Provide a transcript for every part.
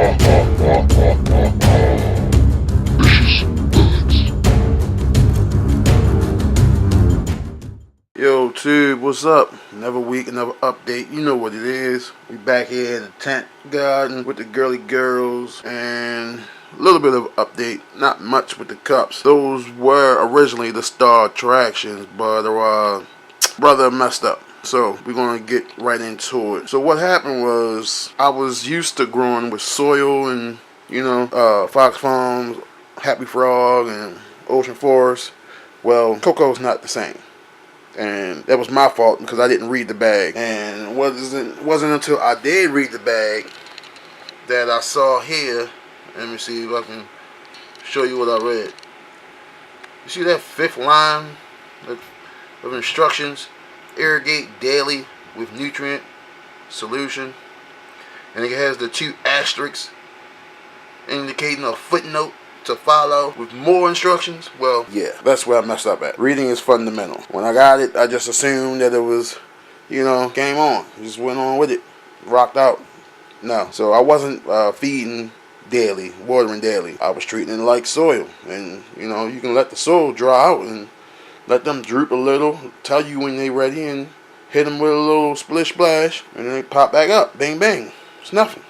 Yo, Tube, what's up? Another week, another update. You know what it is. We back here in the tent garden with the girly girls and a little bit of update. Not much with the cups. Those were originally the star attractions, but brother messed up. So we're gonna get right into it. So what happened was I was used to growing with soil and Fox Farms, Happy Frog, and Ocean Forest. Well, Coco's not the same. And that was my fault because I didn't read the bag. And it wasn't until I did read the bag that I saw here. Let me see if I can show you what I read. You see that fifth line of instructions? Irrigate daily with nutrient solution. And it has the 2 asterisks indicating a footnote to follow with more instructions. Well, yeah, that's where I messed up at. Reading is fundamental. When I got it, I just assumed that it was, game on. Just went on with it. Rocked out. No. So I wasn't feeding daily, watering daily. I was treating it like soil. And, you can let the soil dry out and let them droop a little, tell you when they're ready, and hit them with a little splish splash, and then they pop back up. Bang, bang. It's nothing.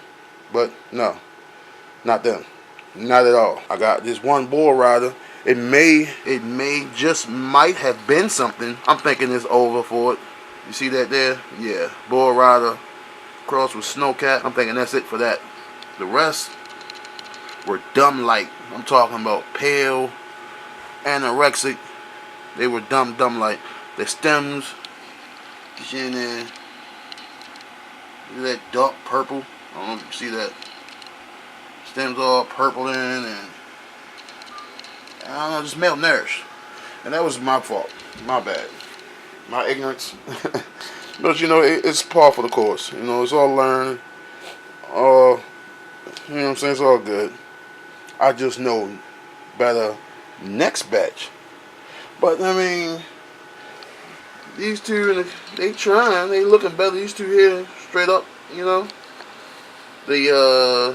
But, no. Not them. Not at all. I got this one bull rider. It might have been something. I'm thinking it's over for it. You see that there? Yeah. Bull rider crossed with snowcat. I'm thinking that's it for that. The rest were dumb light. I'm talking about pale, anorexic. They were dumb light. The stems, get you in there. That dark purple. I don't know if you see that. Stems all purple in, and I don't know, just malnourished. And that was my fault. My bad. My ignorance. But it's par for the course. It's all learned. What I'm saying? It's all good. I just know better next batch. But these two, they trying, they looking better. These two here, straight up, The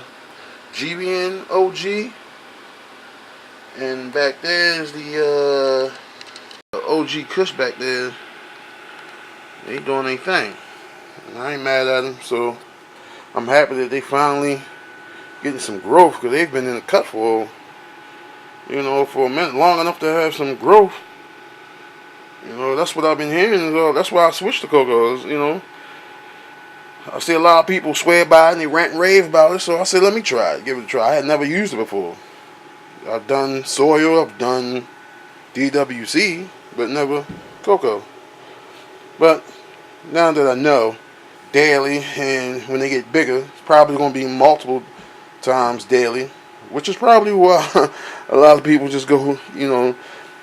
GBN OG, and back there is the OG Kush back there. They doing their thing, and I ain't mad at them. So I'm happy that they finally getting some growth, because they've been in the cut for a minute, long enough to have some growth. That's what I've been hearing. That's why I switched to Cocos. I see a lot of people swear by it and they rant and rave about it, so I said, let me try it, give it a try. I had never used it before. I've done soil, I've done DWC, but never Coco. But now that I know, daily, and when they get bigger, it's probably going to be multiple times daily, which is probably why a lot of people just go,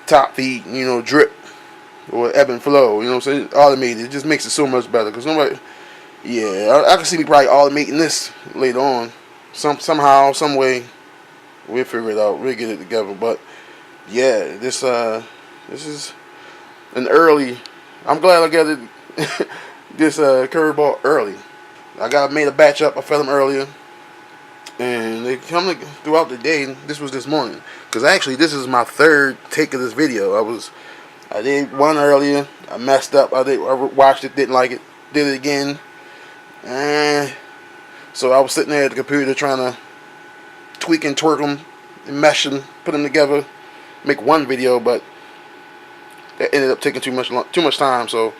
top feed, drip, or ebb and flow, automated. It just makes it so much better, because nobody... Yeah, I can see me probably automating this later on. Somehow, some way, we'll figure it out. We'll get it together. But yeah, this is an early. I'm glad I got it. This curveball early. I made a batch up. I fed them earlier, and they come throughout the day. This was this morning, because actually this is my third take of this video. I did one earlier. I messed up. I watched it, didn't like it. Did it again. So I was sitting there at the computer trying to tweak and twerk them, and mesh them, put them together, make one video, but that ended up taking too much time. So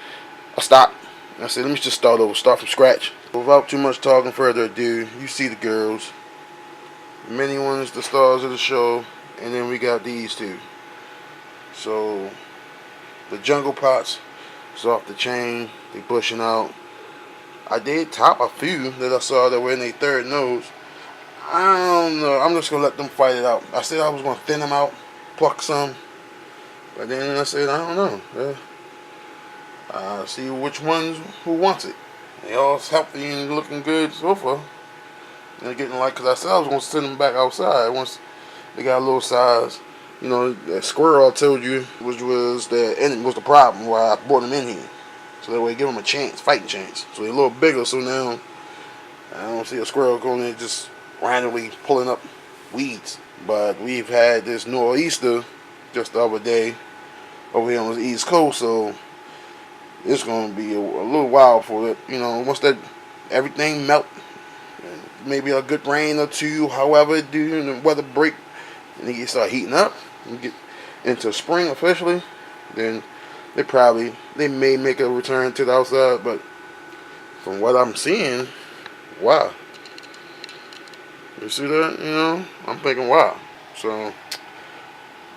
I stopped. I said, let me just start over, start from scratch. Without too much talking further ado, you see the girls. Many ones, the stars of the show, and then we got these two. So the jungle pots is off the chain. They bushing out. I did top a few that I saw that were in their third nose. I don't know. I'm just going to let them fight it out. I said I was going to thin them out, pluck some. But then I said, I don't know. See which ones, who wants it. They all healthy and looking good so far. And they're getting because I said I was going to send them back outside once they got a little size. That squirrel I told you was the problem why I brought them in here. So that way give them a chance, fighting chance. So they're a little bigger, so now I don't see a squirrel going there just randomly pulling up weeds. But we've had this nor'easter just the other day over here on the East Coast, so it's going to be a little while for it. Once that everything melt, maybe a good rain or two, however it do, and the weather break, and then you start heating up and get into spring officially, then they may make a return to the outside. But from what I'm seeing, wow. You see that? I'm thinking, wow. So,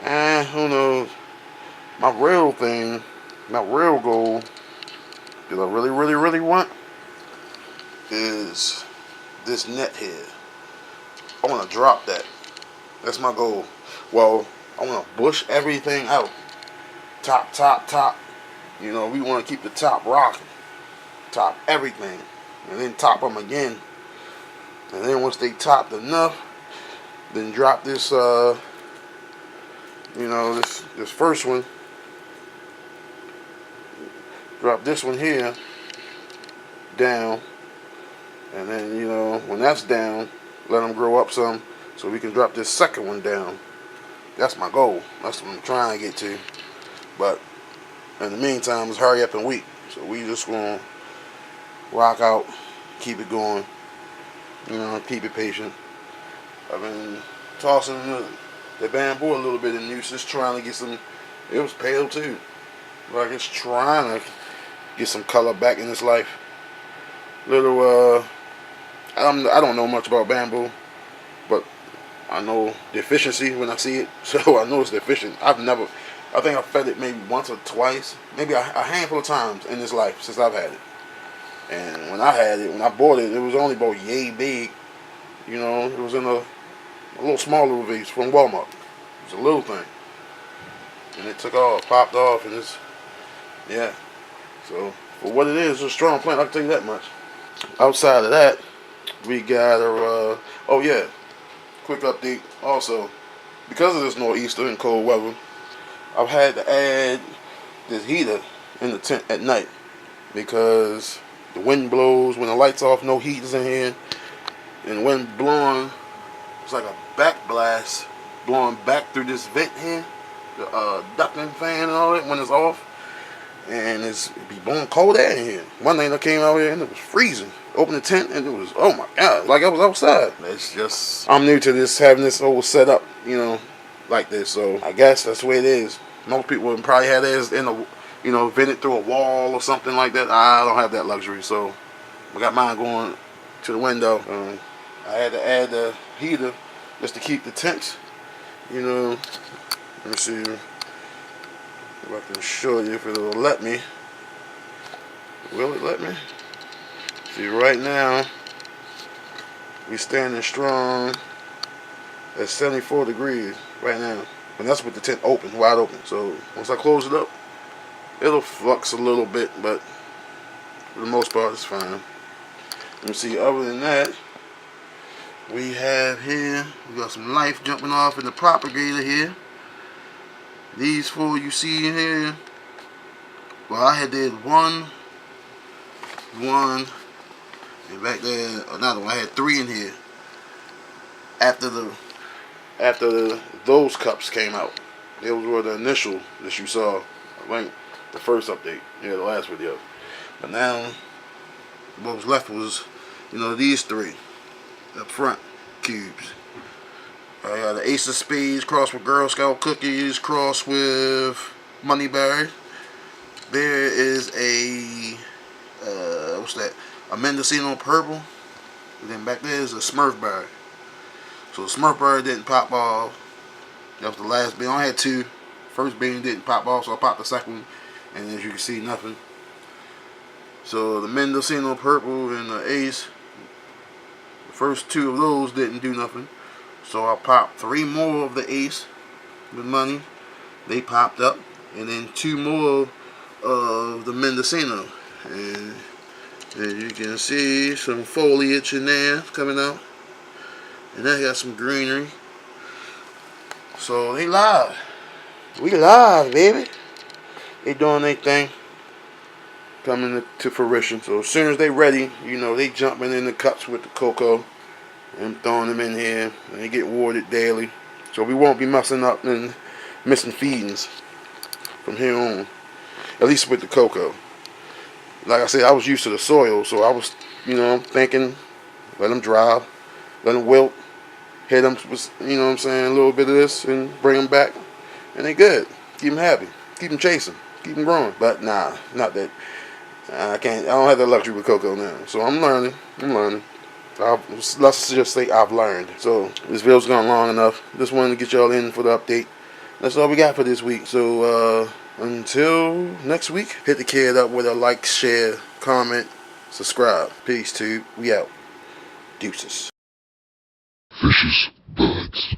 who knows? My real goal that I really, really, really want is this net here. I want to drop that. That's my goal. Well, I want to bush everything out. Top. We want to keep the top rocking. Top everything. And then top them again. And then once they topped enough, then drop this, this first one. Drop this one here down. And then, when that's down, let them grow up some so we can drop this second one down. That's my goal. That's what I'm trying to get to. But in the meantime, it's hurry up and wait. So we just going to rock out, keep it going, keep it patient. I've been tossing the bamboo a little bit in use, just trying to get some. It was pale too. Like it's trying to get some color back in its life. I don't know much about bamboo, but I know the efficiency when I see it, so I know it's efficient. I think I've fed it maybe once or twice, maybe a handful of times in this life since I've had it. And when I bought it, it was only about yay big. It was in a little small little vase from Walmart. It was a little thing. And it took off, popped off, and yeah. So, for what it is, it's a strong plant, I can tell you that much. Outside of that, we got quick update also. Because of this nor'easter and cold weather, I've had to add this heater in the tent at night because the wind blows when the lights off, no heat is in here, and the wind blowing, it's like a back blast blowing back through this vent here, the ducting fan and all that when it's off, and it be blowing cold air in here. One night I came out here and it was freezing. Opened the tent and it was, oh my god, like I was outside. It's just, I'm new to this, having this whole setup, like this, so I guess that's the way it is. Most people would probably have theirs in a, vented through a wall or something like that. I don't have that luxury, so I got mine going to the window. I had to add the heater just to keep the tent, let me see if I can show you if it'll let me. Will it let me? See, right now we standing strong at 74 degrees right now, and that's with the tent open, wide open. So once I close it up, it'll flux a little bit, but for the most part it's fine. Let me see, other than that, we have here, we got some life jumping off in the propagator here. These four you see in here, well, I had did one, and back there another one. I had three in here after those cups came out. Those were the initial that you saw, I think the first update, the last video. But now what was left was, these three up front cubes. I got the Ace of Spades crossed with Girl Scout cookies crossed with Moneyberry. There is a what's that? A Mendocino purple. And then back there is a Smurf berry. So the Smurf berry didn't pop off. That was the last bean. I only had two. First bean didn't pop off, so I popped the second one, and as you can see, nothing. So the Mendocino purple and the Ace, the first two of those didn't do nothing. So I popped three more of the Ace with money. They popped up, and then two more of the Mendocino. And as you can see, some foliage in there coming out. And I got some greenery. So they live. We live, baby. They doing their thing. Coming to fruition. So as soon as they ready, they jumping in the cups with the cocoa. I'm throwing them in here, and they get watered daily. So we won't be messing up and missing feedings from here on, at least with the cocoa. Like I said, I was used to the soil, so I was, thinking, let them dry, let them wilt, hit them with, what I'm saying, a little bit of this, and bring them back, and they good. Keep them happy, keep them chasing, keep them growing. But nah, not that. I can't. I don't have that luxury with cocoa now, so I'm learning. Let's just say I've learned. So this video's gone long enough. Just wanted to get y'all in for the update. That's all we got for this week. So until next week, hit the kid up with a like, share, comment, subscribe. Peace, tube. We out. Deuces. Fishes, birds.